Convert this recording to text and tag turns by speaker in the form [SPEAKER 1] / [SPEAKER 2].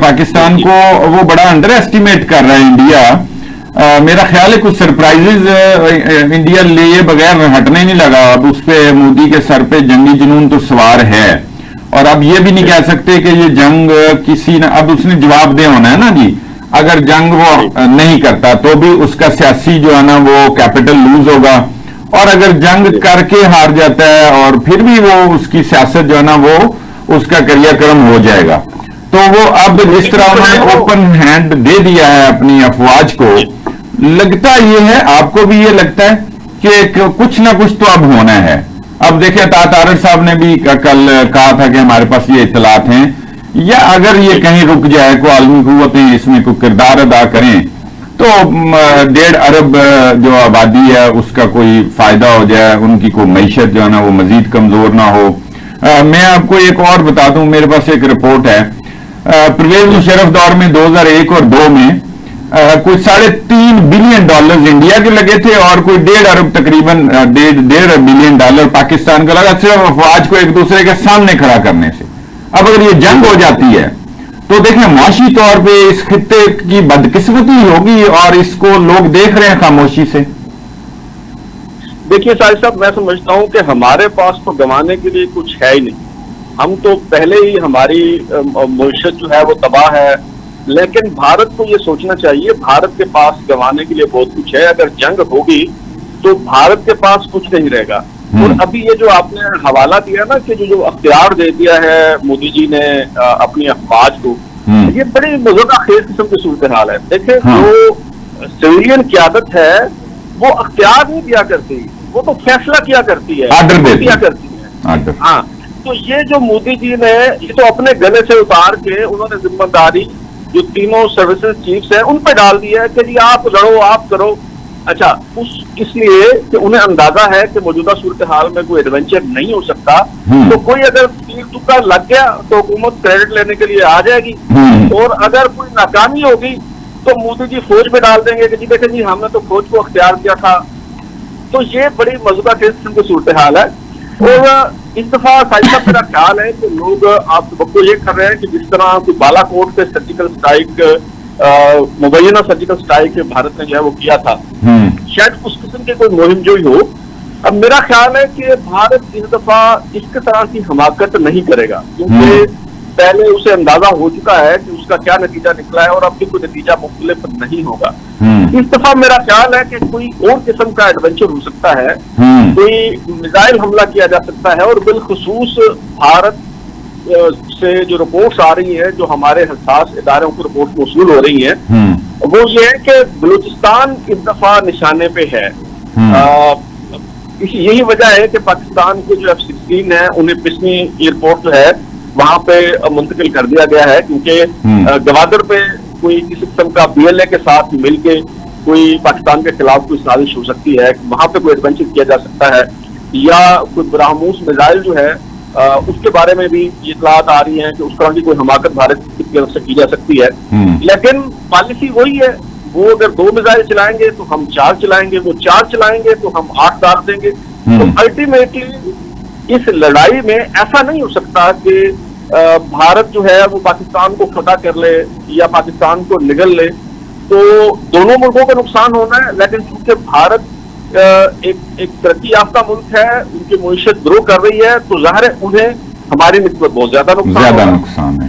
[SPEAKER 1] पाकिस्तान को वो बड़ा अंडर एस्टिमेट कर रहा है इंडिया। मेरा ख्याल है कुछ सरप्राइजेज इंडिया लिए बगैर हटने नहीं लगा। अब उस पे मोदी के सर पे जंगी जुनून तो सवार है, और अब ये भी नहीं कह सकते कि ये जंग किसी ने, अब उसने जवाब दे होना है ना जी। अगर जंग वो नहीं करता तो भी उसका सियासी जो है ना वो कैपिटल लूज होगा, और अगर जंग करके हार जाता है और फिर भी वो उसकी सियासत जो है ना वो उसका क्रियाक्रम हो जाएगा। तो वो अब जिस तरह उन्होंने ओपन हैंड दे दिया है अपनी अफवाज को, लगता ये है, आपको भी ये लगता है कि कुछ ना कुछ तो अब होना है। अब देखिए तारड़ साहब ने भी कल कहा था कि हमारे पास ये इतलात हैं, या अगर ये कहीं रुक जाए को आलमी कुव्वतें इसमें कोई किरदार अदा करें तो 1.5 अरब जो आबादी है उसका कोई फायदा हो जाए, उनकी कोई मैशत जो है ना वो मजीद कमजोर ना हो। मैं आपको एक और बता दूं, मेरे पास एक रिपोर्ट है, परवेज मुशर्रफ दौर में 2001 और 2 में कोई $3.5 बिलियन इंडिया के लगे थे और कोई 1.5 अरब तकरीबन $1.5 बिलियन पाकिस्तान का लगा, सिर्फ अफवाज को एक दूसरे के सामने खड़ा करने से। अब अगर ये जंग हो जाती है तो देखिए माशी तौर पे इस खित्ते की बदकिस्मती होगी, और इसको लोग देख रहे हैं खामोशी से।
[SPEAKER 2] देखिए साहिब साहब, मैं समझता हूं कि हमारे पास तो गंवाने के लिए कुछ है ही नहीं। हम तो पहले ही हमारी मईशत जो है वो तबाह है, लेकिन भारत को ये सोचना चाहिए भारत के पास गंवाने के लिए बहुत कुछ है। अगर जंग होगी तो भारत के पास कुछ नहीं रहेगा। और अभी ये जो आपने हवाला दिया ना कि जो अख्तियार दे दिया है मोदी जी ने अपनी अफवाज को, ये बड़ी मज़ेदार खेल किस्म की सूरत हाल है। देखिए जो सिविलियन क़यादत है वो अख्तियार नहीं दिया करती, वो तो फैसला किया करती है, किया करती है। हाँ, तो ये जो मोदी जी ने ये तो अपने गले से उतार के उन्होंने जिम्मेदारी जो तीनों सर्विसेज चीफ्स हैं उन पर डाल दिया है कि जी आप लड़ो, आप करो। अच्छा, इसलिए कि उन्हें अंदाजा है कि मौजूदा सूरत हाल में कोई एडवेंचर नहीं हो सकता, तो कोई अगर तीर तुक्का लग गया तो हुकूमत क्रेडिट लेने के लिए आ जाएगी, और अगर कोई नाकामी होगी तो मोदी जी फौज में डाल देंगे कि जी देखें जी हमने तो फौज को अख्तियार किया था। तो ये बड़ी मौजूदा किस्म की सूरत हाल है। और इस दफा साहिब मेरा ख्याल है कि लोग आप सबको ये कर रहे हैं कि जिस तरह की बालाकोट पे सर्जिकल स्ट्राइक, मुबैना सर्जिकल स्ट्राइक भारत ने जो है वो किया था, शायद उस किस्म की कोई मुहिम जो ही हो। अब मेरा ख्याल है कि भारत इस दफा इस तरह की हमाकत नहीं करेगा, क्योंकि पहले उसे अंदाजा हो चुका है कि उसका क्या नतीजा निकला है और अब भी कोई नतीजा मुख्तलिफ नहीं होगा। इस दफा मेरा ख्याल है कि कोई और किस्म का एडवेंचर हो सकता है, कोई मिसाइल हमला किया जा सकता है। और बिलखुसूस भारत से जो रिपोर्ट्स आ रही है, जो हमारे हसास इदारों को रिपोर्ट मौसूल हो रही है, वो ये है कि बलूचिस्तान इस दफा निशाने पे है। यही वजह है कि पाकिस्तान के जो F-16 है उन्हें पिछली एयरपोर्ट जो है वहां पे मुंतकिल कर दिया गया है, क्योंकि गवादर पे कोई किसी किस्म का BLA के साथ मिलके कोई पाकिस्तान के खिलाफ कोई साजिश हो सकती है, वहां पे कोई एडवेंचर किया जा सकता है, या कोई बरामूस मिसाइल जो है उसके बारे में भी ये इतलात आ रही हैं कि उस तरह की कोई हमाकत भारत की तरफ से की जा सकती है। लेकिन पॉलिसी वही है, वो अगर 2 मिसाइल चलाएंगे तो हम 4 चलाएंगे, वो 4 चलाएंगे तो हम 8 डाल देंगे। तो अल्टीमेटली इस लड़ाई में ऐसा नहीं हो सकता कि भारत जो है वो पाकिस्तान को फतह कर ले या पाकिस्तान को निगल ले। तो दोनों मुल्कों का नुकसान होना है, लेकिन चूंकि भारत एक तरक्की याफ्ता मुल्क है, उनकी मईशत ग्रो कर रही है, तो जाहिर है उन्हें हमारी निस्बत बहुत ज्यादा नुकसान है।